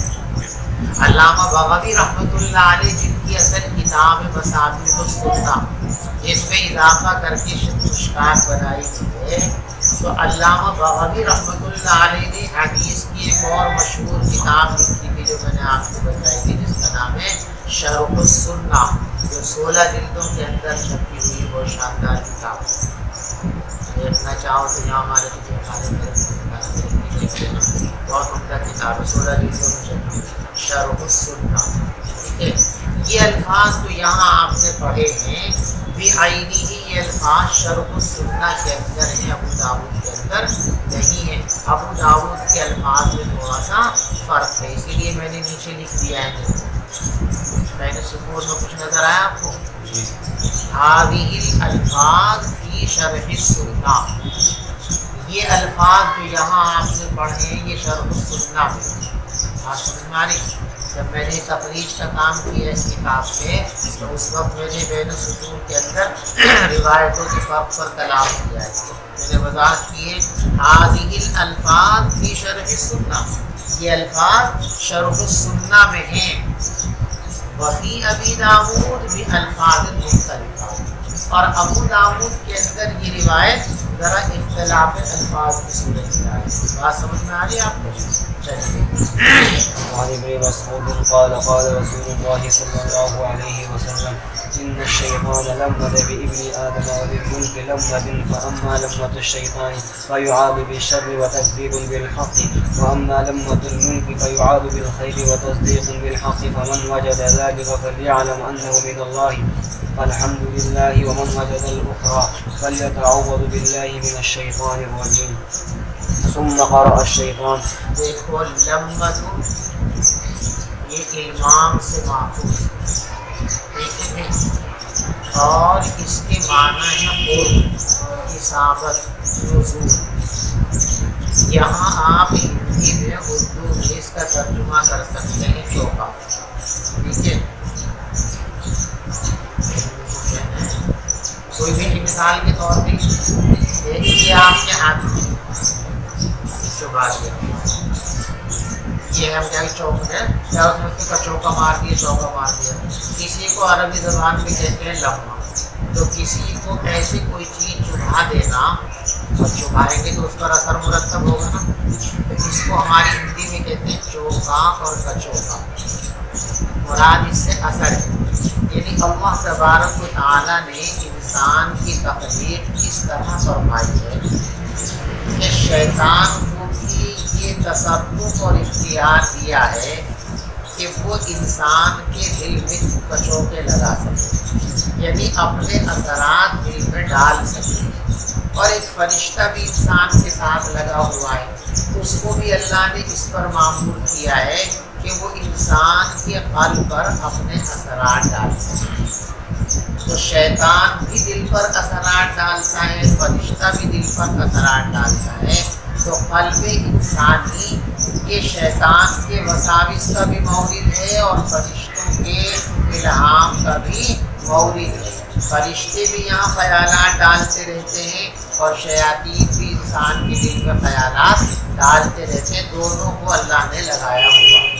علامہ بغوی رحمۃ اللہ علیہ جن کی اصل کتاب ہے مصابیح السنہ، جس میں اضافہ کر کے مشکات بنائی گئی ہے، تو علامہ بغوی رحمۃ اللہ علیہ نے حدیث کی ایک اور مشہور کتاب لکھی تھی جو میں نے آپ کو بتائی تھی، جس کا نام ہے شرح السنہ، جو 16 جلدوں کے اندر چھپی ہوئی بہت شاندار کتاب۔ دیکھنا چاہو تو یہاں ہمارے بہت عمدہ کتاب ہے، 16 جلدوں میں چھپی ہوئی شرح السنہ، ٹھیک ہے۔ یہ الفاظ جو یہاں آپ نے پڑھے ہیں بعینی ہی یہ الفاظ شرح السنہ کے اندر ہیں، ابو داؤد کے اندر نہیں ہے۔ ابو داؤد کے الفاظ میں تھوڑا سا فرق ہے، اسی لیے میں نے نیچے لکھ دیا ہے، میں نے سکون میں کچھ نظر آیا آپ کو؟ هذه الفاظ فی شرح السنہ، یہ الفاظ جو یہاں آپ نے پڑھے ہیں یہ شرح السنہ میں، بات سمجھ میں آ رہی؟ جب میں نے تخریج کا کام کیا اس کتاب میں تو اس وقت میں نے بین السطور کے اندر روایتوں کے فرق پر کلام کیا ہے، میں نے وضاحت کی ہے هذه الالفاظ فی شرح السنہ، یہ الفاظ شرح السنہ میں ہیں، وفی ابی داؤد بالفاظ مختلفہ، اور ابو داؤد کے اندر یہ روایت ذرا اختلاف الفاظ کی صورت میں آئی، بات سمجھ میں آ رہی ہے آپ کو؟ وعن ابن مسعود قال قال رسول الله صلى الله عليه وسلم إن الشيطان لمد بابن آدم وللملك لمد، فأما لمة الشيطان فيعاد بالشر وتكذيب بالحق، وأما لمة الملك فيعاد بالخير وتصديق بالحق، فمن وجد ذلك فليعلم أنه من الله فالحمد لله، ومن وجد الأخرى فليتعوذ بالله من الشيطان الرجيم۔ ثم قرأ الشيطان۔ دیکھو لمت یہ المام سے ماخوذ ہے اور اس کے معنی ہے قرب، اصابت، نزول۔ یہاں آپ ہندی میں اردو میں اس کا ترجمہ کر سکتے ہیں چوکا، ٹھیک ہے۔ کوئی بھی مثال کے طور پہ دیکھیے آپ کے ہاتھ میں یہ ہم کیا چوک ہے، کیا اس میں کا چوکا مار دیا، چوکا مار دیا، کسی کو عربی زبان میں کہتے ہیں لمحہ، تو کسی کو ایسی کوئی چیز چبھا دینا، اور چبھائیں گے تو اس پر اثر مرتب ہوگا نا، تو اس کو ہماری ہندی میں کہتے ہیں چوکا اور کچوکا، مراد اس سے اثر ہے، یعنی اللہ تبارک و تعالیٰ نے انسان کی تخلیق اس طرح فرمائی ہے کہ شیطان کو بھی یہ تصرف اور اختیار دیا ہے کہ وہ انسان کے دل میں کچوکے لگا سکے، یعنی اپنے اثرات دل میں ڈال سکے، اور ایک فرشتہ بھی انسان کے ساتھ لگا ہوا ہے، اس کو بھی اللہ نے اس پر معمور کیا ہے کہ وہ انسان کے قلب پر اپنے اثرات ڈال سکے۔ تو شیطان بھی دل پر اثرات ڈالتا ہے، فرشتہ بھی دل پر اثرات ڈالتا ہے، تو قلب انسانی یہ شیطان کے وساوس کا بھی مورد ہے اور فرشتوں کے الہام کا بھی مورد ہے۔ فرشتے بھی یہاں خیالات ڈالتے رہتے ہیں اور شیاطین بھی انسان کے دل میں خیالات ڈالتے رہتے ہیں، دونوں کو اللہ نے لگایا ہوا ہے۔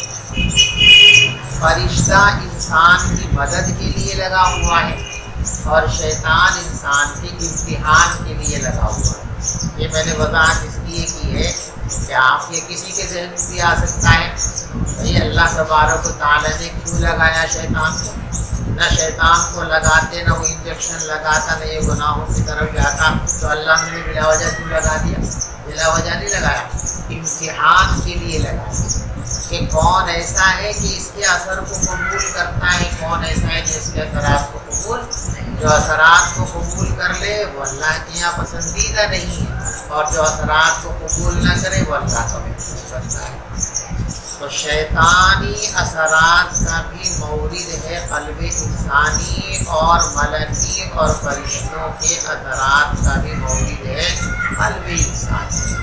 فرشتہ انسان کی مدد کے لیے لگا ہوا ہے اور شیطان انسان کے امتحان کے لیے لگا ہوا ہے۔ یہ میں نے وضاحت اس لیے کی ہے کہ آپ یہ کسی کے ذہن میں بھی آ سکتا ہے بھئی اللہ تبارک و تعالیٰ نے کیوں لگایا شیطان کو؟ نہ شیطان کو لگاتے، نہ وہ انجیکشن لگاتا، نہ یہ گناہوں کی طرف جاتا، تو اللہ نے بلا وجہ کیوں لگا دیا؟ بلا وجہ نہیں لگایا، امتحان کے لیے لگایا کہ کون ایسا ہے کہ اس کے اثر کو قبول کرتا ہے، کون ایسا ہے کہ اس کے اثرات کو قبول، جو اثرات کو قبول کر لے وہ اللہ کے یہاں پسندیدہ نہیں ہے، اور جو اثرات کو قبول نہ کرے وہ اللہ کا محبوب کرتا ہے۔ تو شیطانی اثرات کا بھی مورد ہے قلب انسانی، اور ملکی اور فرشتوں کے اثرات کا بھی مورد ہے قلب انسانی۔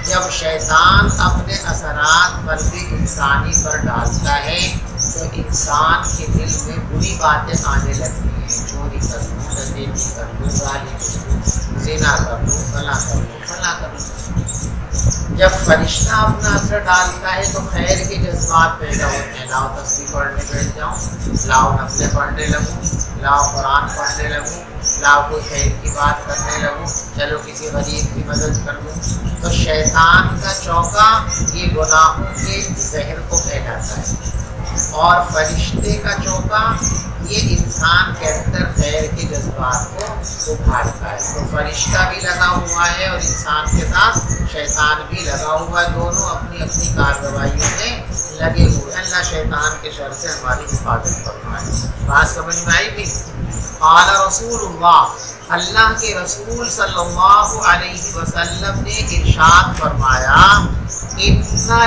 جب شیطان اپنے اثرات قلب انسانی پر ڈالتا ہے تو انسان کے دل میں بری باتیں آنے لگتی ہیں، چوری کر لوں، ڈکیتی کر لوں، گالی کر لوں، زنا کر لوں، فلاں کر لوں، فلاں کر لوں۔ جب فرشتہ اپنا اثر ڈالتا ہے تو خیر کے جذبات پیدا ہوتے ہیں، لاؤ تسبیح پڑھنے بیٹھ جاؤں، لاؤ نفلیں پڑھنے لگوں، لاؤ قرآن پڑھنے لگوں، لاؤ کوئی خیر کی بات کرنے لگوں، چلو کسی غریب کی مدد کر لوں۔ تو شیطان کا چوکا یہ گناہوں کے زہر کو پھیلاتا ہے، اور فرشتے کا چوکا یہ انسان کے اندر خیر کے جذبات کو ابھارتا ہے۔ تو فرشتہ بھی لگا ہوا ہے اور انسان کے ساتھ شیطان بھی لگا ہوا ہے، دونوں اپنی اپنی کارروائیوں میں لگے ہوئے ہیں۔ اللہ شیطان کے شر سے ہماری حفاظت فرمائے۔ بات سمجھ میں آئی بھی؟ قال رسول اللہ، اللہ کے رسول صلی اللہ علیہ وسلم نے ارشاد فرمایا، ان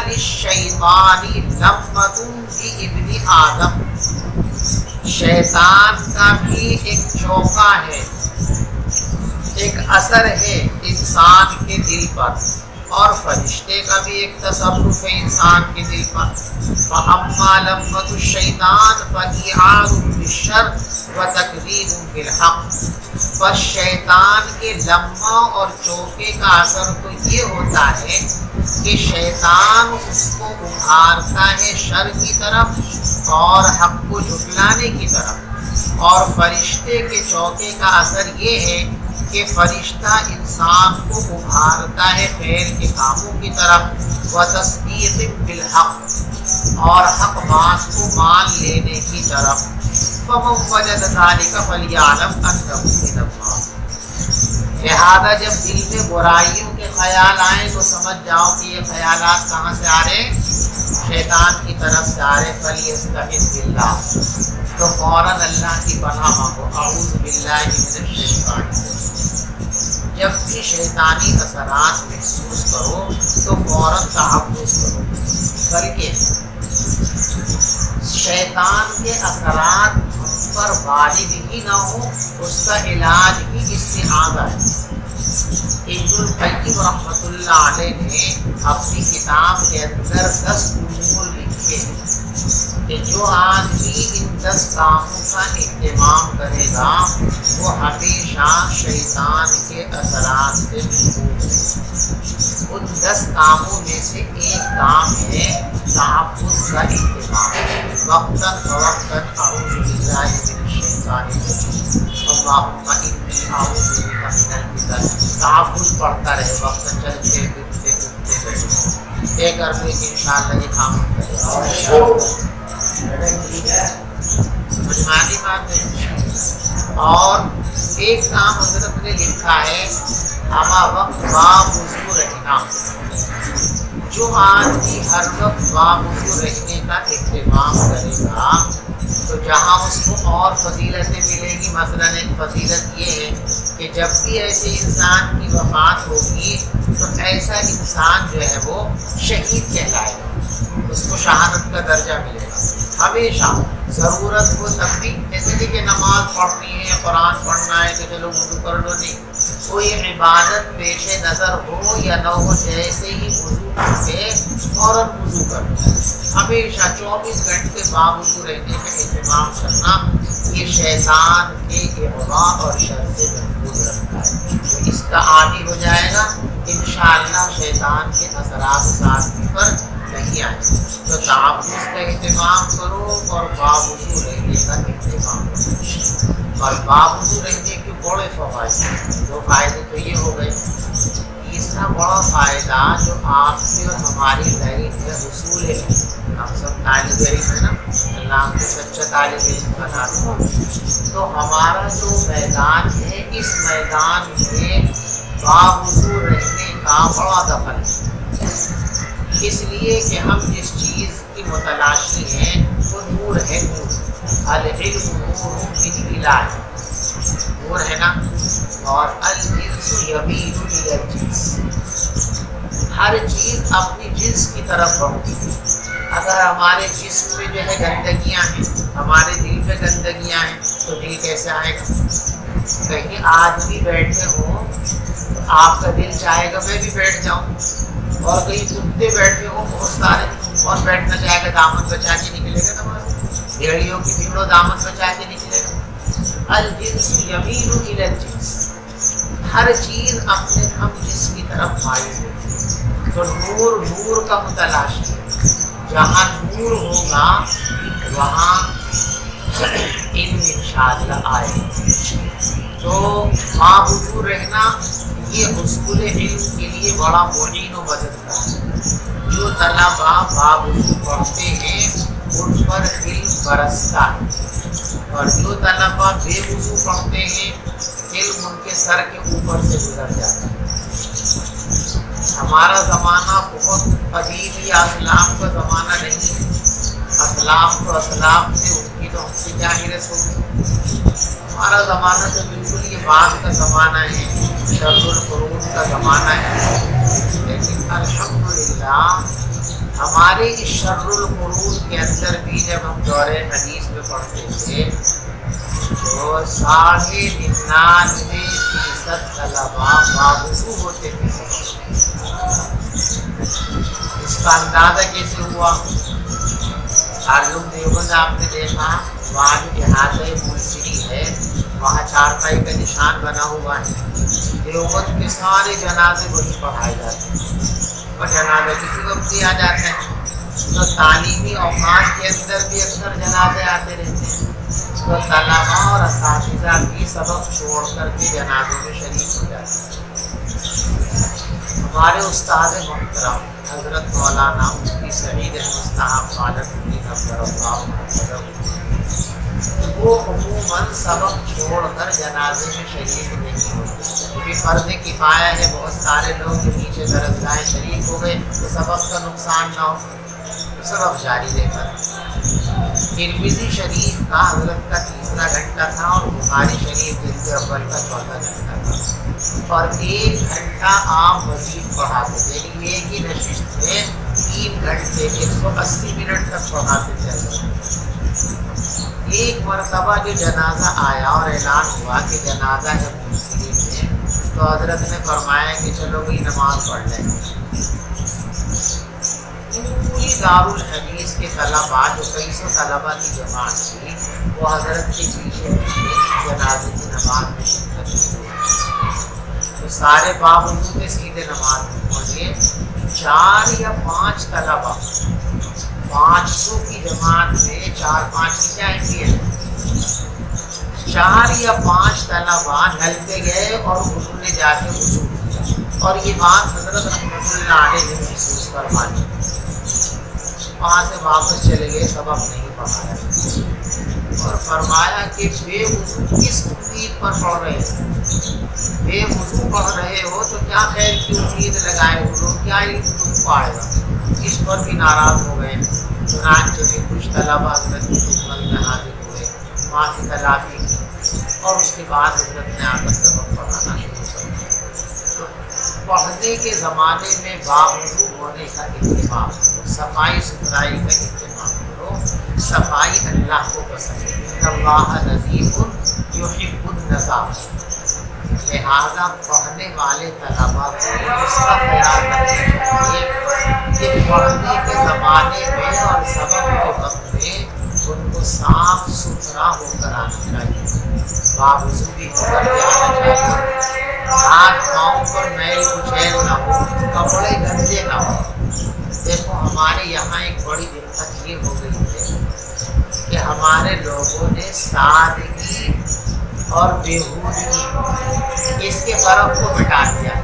للشیطان لمۃ بابن آدم، شیطان کا بھی ایک چوکا ہے، ایک اثر ہے انسان کے دل پر، اور فرشتے کا بھی ایک تصرف ہے انسان کے دل پر۔ فَأَمَّا لَمَّةُ الشَّيْطَانِ فَإِعَاظٌ بِالشَّرِّ وَتَكْذِيبٌ بِالْحَقِّ۔ بس شیطان کے لمحہ اور چوکے کا اثر تو یہ ہوتا ہے کہ شیطان اس کو ابھارتا ہے شر کی طرف اور حق کو جھٹلانے کی طرف، اور فرشتے کے چوکے کا اثر یہ ہے کہ فرشتہ انسان کو ابھارتا ہے خیر کے کاموں کی طرف، وتصدیق بالحق، اور حق بات کو مان لینے کی طرف۔ فمن وجد ذلك فليعلم انه من الله۔ لہذا جب دل میں برائیوں کے خیال آئیں تو سمجھ جاؤ کہ یہ خیالات کہاں سے آ رہے ہیں؟ شیطان کی طرف سے آ رہے۔ فلیستعذ باللہ، تو فوراً اللہ کی پناہ مانگو، اعوذ باللہ من الشیطان الرجیم۔ جب بھی شیطانی اثرات محسوس کرو تو فوراً تحفظ کرو، بلکہ شیطان کے اثرات پر غالب ہی نہ ہو، اس کا علاج ہی استعاذہ ہے۔ ابن القیم رحمۃ اللہ علیہ نے اپنی کتاب کے اندر 10 امور لکھے ہیں کہ جو آدمی ان 10 کاموں کا اہتمام کرے گا وہ ہمیشہ شیطان کے اثرات سے محفوظ ہے۔ ان 10 کاموں میں سے ایک کام ہے تحفظ کا اہتمام، وقتاً فوقتاً اعوذ باللہ من الشیطان الرجیم، اللہم انی اعوذ بک من الفتن، تحفظ پڑھتا رہے، وقتاً چلتے پھرتے اٹھتے بیٹھتے، ایک اور ایک انشاءاللہ یہ کام کرے گا۔ سمجھ میں آتی بات ہے؟ اور ایک کام حضرت نے لکھا ہے، ہما وقت باوضو رہنا۔ جو آدمی ہر وقت باوضو رہنے کا اہتمام کرے گا تو جہاں اس کو اور فضیلتیں ملیں گی، مثلا ایک فضیلت یہ ہے کہ جب بھی ایسے انسان کی وفات ہوگی تو ایسا انسان جو ہے وہ شہید کہلائے گا، اس کو شہادت کا درجہ ملے گا۔ ہمیشہ ضرورت کو تب بھی ایسے نہیں کہ نماز پڑھنی ہے قرآن پڑھنا ہے کہ چلو وضو کر لو، نہیں، کوئی عبادت پیش نظر ہو یا نہ ہو، جیسے ہی وضو کرے فوراً وضو کر لو۔ ہمیشہ 24 گھنٹے باوضو رہنے کا اہتمام کرنا یہ شیطان کے اغوا اور شر سے محفوظ رکھتا ہے۔ تو اس کا عادی ہو جائے گا انشاءاللہ شیطان کے اثرات ذاتی پر نہیں آئے۔ تو تحفظ کا اہتمام کرو اور باوضو رہنے کا اہتمام کرو۔ اور باوضو رہنے کے بڑے فوائد، دو فائدے تو یہ ہو گئے۔ تیسرا بڑا فائدہ جو آپ سے اور ہماری لائف میں حصول ہے، ہم سب طالب علم ہے نا، اللہ ہم کو سچا طالب علم بنا دو، تو ہمارا جو میدان ہے اس میدان میں باوضو رہنے کا بڑا دخل ہے، اس لیے کہ ہم جس چیز کی متلاشی ہیں وہ نور ہے، نور العلم نور من الہ، نور ہے نا، اور الجنس یمین الی الجنس، ہر چیز اپنی جنس کی طرف بڑھتی ہے۔ اگر ہمارے جسم میں جو ہے گندگیاں ہیں، ہمارے دل میں گندگیاں ہیں، تو دل کیسے آئے گا؟ کہیں آدمی بیٹھے ہوں تو آپ کا دل چاہے گا میں بھی بیٹھ جاؤں، اور کہیں کتے بیٹھے ہوں بہت سارے، کون بیٹھنا چاہے گا؟ دامن بچا کے نکلے گا نا، بھیڑیوں کی بھیڑوں دامن بچا کے نکلے گا۔ الجنس یمین الی الجنس، ہر چیز اپنے ہم جسم کی طرف مائل ہے۔ تو نور نور کا متلاشی ہے، جہاں نور ہوگا وہاں علم انشاءاللہ آئے۔ تو باوضو رہنا یہ حصول علم کے لیے بڑا معین و مددگار ہے۔ جو طلبا باوضو پڑھتے ہیں ان پر علم برستا ہے، اور جو طلبا بے وضو پڑھتے ہیں علم ان کے سر کے اوپر سے گزر جاتا ہے۔ ہمارا زمانہ بہت قدیم یا اسلام کا زمانہ نہیں ہے، اسلام تو اسلام سے، ان کی تو ہم سے کیا حیرت ہوگی۔ ہمارا زمانہ تو بالکل یہ بعد کا زمانہ ہے، شر القرون کا زمانہ ہے، لیکن الحمدللہ ہمارے اس شر القرون کے اندر بھی جب ہم دور حدیث میں پڑھتے تھے تو 99.99% طلبا باوضو ہوتے تھے۔ اس کا اندازہ کیسے ہوا؟ تعلق دیوبند آپ نے دیکھا، وہاں جو احاطہ منشری ہے وہاں چارپائی کا نشان بنا ہوا ہے، دیوبند کے سارے جنازے وہی پڑھائے جاتے ہیں، اور جنازہ کسی وقت بھی آ جاتا ہے، تو تعلیمی اوقات کے اندر بھی اکثر جنازے آتے رہتے ہیں، تو طلبا اور اساتذہ بھی سبق چھوڑ کر کے جنازوں میں شریک ہو جاتے ہیں۔ ہمارے استاد محترم حضرت مولانا مفتی سعید احمد صاحب فاضل الدین افضل وہ عموماً سبق چھوڑ کر جنازے میں شریک نہیں ہوتے، کیونکہ فرض کفایہ ہے، بہت سارے لوگ جو نیچے درجگاہیں شریک ہو گئے تو سبق کا نقصان نہ ہو، سبق جاری رہ کر۔ ترمذی شریف کا حضرت کا 3 گھنٹہ تھا، اور بخاری شریف جلد اول کا 14 گھنٹہ تھا، اور 1 گھنٹہ آپ مزید پڑھاتے تھے، یعنی ایک ہی نشست میں 3 گھنٹے 180 منٹ تک پڑھاتے تھے۔ ایک مرتبہ جو جنازہ آیا اور اعلان ہوا کہ جنازہ ہے مسلم میں، تو حضرت نے فرمایا کہ چلو بھائی نماز پڑھ لیں۔ پوری دارالحدیث کے طلباء جو 200 طلباء کی جماعت تھی وہ حضرت کے پیچھے جنازے کی نماز میں شرکت کی، تو سارے باوضو کے سیدھے نماز میں پہنچے۔ 4 یا 5 طلباء 500 کی جماعت میں 4-5 کی کیا اہمیت ہے، 4 یا 5 طلباء ڈھلتے گئے اور انہوں نے جا کے وضو کیا، اور یہ بات حضرت رحمۃ اللہ علیہ نے محسوس فرمائی۔ وہاں سے واپس چلے گئے، سبق نہیں پڑھایا، اور فرمایا کہ بے وضو کس امید پر پڑھ رہے ہو؟ بے وضو پڑھ رہے ہو تو کیا خیر کی امید لگائے ہو لوگ، کیا علم تم کو آئے گا؟ اس پر بھی ناراض ہو گئے۔ چنانچہ بھی کچھ طلباء حضرت کی خدمت میں حاضر ہوئے، معافی تلافی کی، اور اس کے بعد حضرت نے آ کر سبق پڑھانا شروع کر دیا۔ تو پڑھنے کے زمانے میں باوضو ہونے کا اہتمام کرو، صفائی ستھرائی کا اہتمام کرو، صفائی اللہ کو پسند ہے، ان اللہ نظیف یحب النظافہ۔ لہذا پڑھنے والے طلبا کو اس کا خیال رکھنا چاہیے کہ پڑھنے کے زمانے میں اور سبق کے وقت میں ان کو صاف ستھرا ہو کر آنا چاہیے، باوضو بھی ہو کر کے آنا چاہیے، ہاتھ پاؤں پر میل کچیل نہ ہو، کپڑے گندے نہ ہو۔ دیکھو ہمارے یہاں ایک بڑی دقت یہ ہو گئی ہے کہ ہمارے لوگوں نے سادگی اور بےہودگی اس کے فرق کو مٹا دیا۔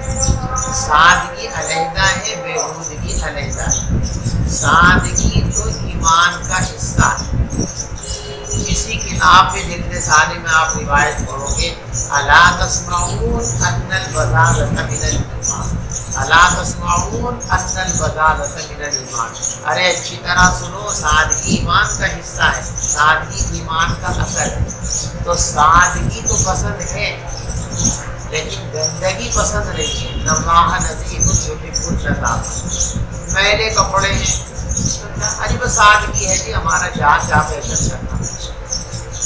سادگی علیحدہ ہے، بےہودگی علیحدہ ہے۔ سادگی تو ایمان کا حصہ ہے۔ کسی کتاب میں جلد ثانی میں آپ روایت پڑھو گے، الا تسمعون ان البذالۃ من الایمان، الا تسمعون ان البذالۃ من الایمان، ارے اچھی طرح سنو، سادگی ایمان کا حصہ ہے، سادگی ایمان کا اثر ہے۔ تو سادگی تو پسند ہے لیکن گندگی پسند نہیں ہے۔ ان اللہ نظیف یحب النظافہ۔ میلے کپڑے ہیں، ارے بس سادگی ہے جی، ہمارا جان جا فیشن کرنا۔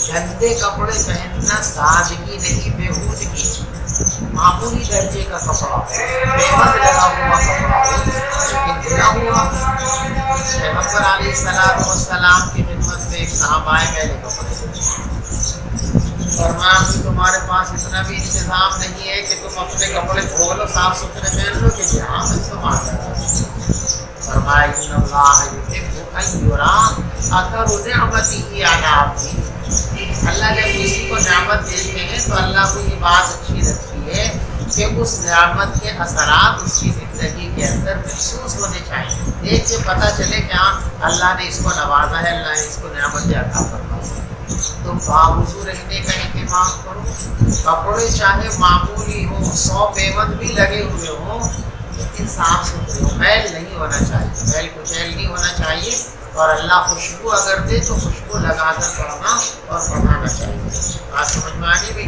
گندے کپڑے پہننا سادگی نہیں، بےہودگی، معمولی درجے کا کپڑا ہو، قیمت لگا ہوا کپڑا ہو لیکن دھلا ہوا۔ پیغمبر علیہ السلام کی خدمت میں ایک صحابہ آئے میلے کپڑے، فرمایا کہ تمہارے پاس اتنا بھی انتظام نہیں ہے کہ تم اپنے کپڑے دھو لو، صاف ستھرے پہن لو کہ جہاں تم آ جاؤ۔ فرمایا ان اللہ یحب ان یری اثر نعمتہ علی عبدہ، اللہ جب کسی کو نعمت دیتے ہیں تو اللہ کو یہ بات اچھی لگتی ہے کہ اس نعمت کے اثرات اس کی زندگی کے اندر محسوس ہونے چاہیے، دیکھ کے پتہ چلے کہ ہاں اللہ نے اس کو نوازا ہے، اللہ نے اس کو نعمت عطا فرمائی۔ تو باوضو رہنے کا اہتمام کرو، کپڑے چاہے معمولی ہو، 100 پیمند بھی لگے ہوئے ہوں لیکن صاف ستھرے ہو، میل نہیں ہونا چاہیے، میل کچیل نہیں ہونا چاہیے، اور اللہ خوشبو اگر دے تو خوشبو لگا کر پڑھنا اور پڑھانا چاہیے۔ بات سمجھ میں آگے بھی؟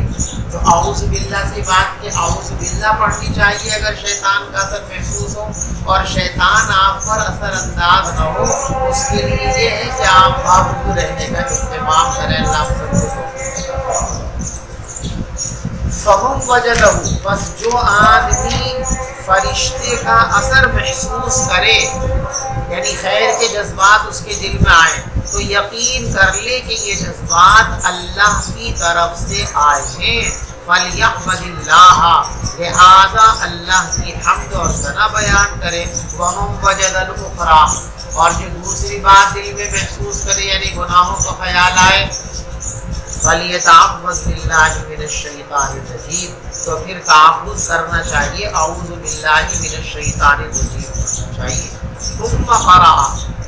تو اعوذ باللہ سے بات کہ اعوذ باللہ پڑھنی چاہیے اگر شیطان کا اثر محسوس ہو، اور شیطان آپ پر اثر انداز نہ ہو، اس کے لیے یہ ہے کہ آپ باوضو رہنے کا اہتمام کریں۔ اللہ فہم وجدہ، بس جو آدمی فرشتے کا اثر محسوس کرے، یعنی خیر کے جذبات اس کے دل میں آئے، تو یقین کر لے کہ یہ جذبات اللہ کی طرف سے آئے ہیں۔ فَلْيَحْمَدِ اللَّهَ، لہذا اللہ کی حمد اور ثنا بیان کرے۔ وَمَنْ وَجَدَ الْأُخْرَى، اور جو دوسری بات دل میں محسوس کرے یعنی گناہوں کا خیال آئے، فَلْيَتَعَوَّذْ بِاللَّهِ مِنَ الشَّيْطَانِ الرَّجِيمِ، تو پھر تعوذ کرنا چاہیے، اعوذ باللہ من الشیطان الرجیم کرنا چاہیے۔ ثم قرأ،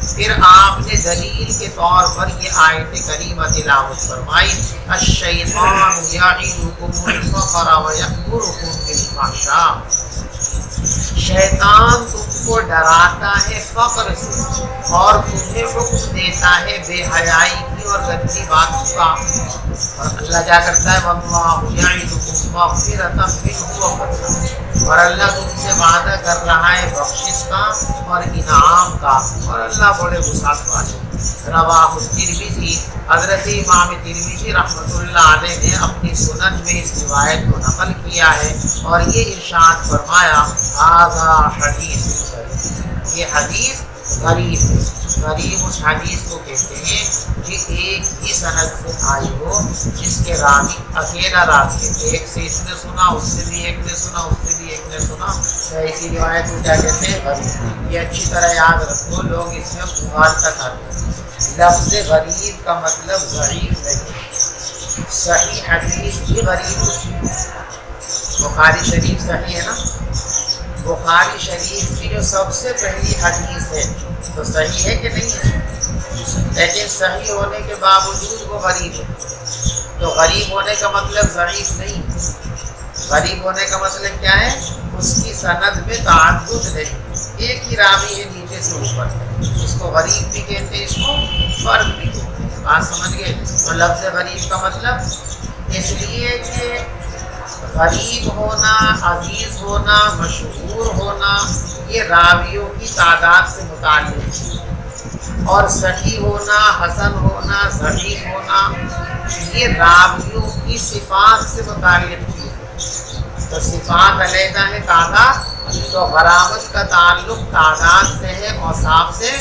پھر آپ نے دلیل کے طور پر یہ آیت کریمہ تلاوت فرمائی، الشیطان یعدکم الفقر ویأمرکم بالفحشاء، شیطان تم کو ڈراتا ہے فقر سے اور تمہیں حکم دیتا ہے بے حیائی کی اور گندی باتوں کا، اور اللہ کیا کرتا ہے، واللہ یعدکم مغفرۃ منہ وفضل، اور اللہ تم سے وعدہ کر رہا ہے بخشش کا اور انعام کا، اور اللہ بڑے وسعت والے۔ رواہ الترمذی، حضرت امام ترمذی رحمۃ اللہ علیہ نے اپنی سنن میں اس روایت کو نقل کیا ہے اور یہ ارشاد فرمایا، ھذا حدیث غریب، یہ حدیث غریب ہے۔ غریب اس حدیث کو کہتے ہیں کہ ایک ہی سند سے آئی ہو، جس کے راوی اکیلا راوی ہے، ایک سے اس نے سنا، اس سے بھی ایک نے سنا، اس سے بھی ایک نے سنا، ایسی روایت کو کیا کہتے ہیں، غریب۔ یہ اچھی طرح یاد رکھو، لوگ اس میں مغالطہ کرتے ہیں۔ لفظ غریب کا مطلب ضعیف نہیں، صحیح حدیث بھی غریب ہوتی ہے۔ بخاری شریف صحیح ہے نا، بخاری شریف کی جو سب سے پہلی حدیث ہے تو صحیح ہے کہ نہیں ہے، لیکن صحیح ہونے کے باوجود وہ غریب ہے، تو غریب ہونے کا مطلب ضعیف نہیں، غریب ہونے کا مطلب کیا ہے، اس کی سند میں تعدد نہیں، ایک ہی راوی ہے نیچے سے اوپر، اس کو غریب بھی کہتے ہیں، اس کو فرد بھی کہتے ہیں۔ بات سمجھ گئے؟ تو لفظ غریب کا مطلب اس لیے کہ غریب ہونا، عزیز ہونا، مشہور ہونا، یہ راویوں کی تعداد سے متعلق ہے۔ اور صحیح ہونا، حسن ہونا، ضعیف ہونا، یہ راویوں کی صفات سے متعلق چیز ہے۔ تو صفات علیحدہ ہے تعداد، تو غرابت کا تعلق تعداد سے ہے، اوصاف سے،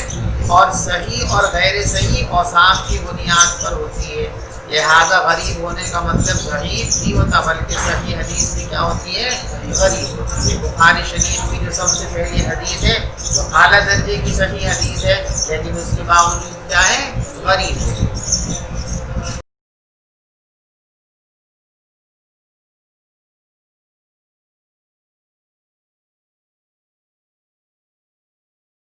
اور صحیح اور غیر صحیح اوصاف کی بنیاد پر ہوتی ہے۔ لہذا غریب ہونے کا مطلب ضعیف نہیں ہوتا، بلکہ صحیح حدیث بھی کیا ہوتی ہے؟ غریب ہوتی ہے۔ بخاری شریف کی جو سب سے پہلی حدیث ہے جو اعلیٰ درجے کی صحیح حدیث ہے، لیکن اس کے باوجود کیا ہے؟ غریب ہے۔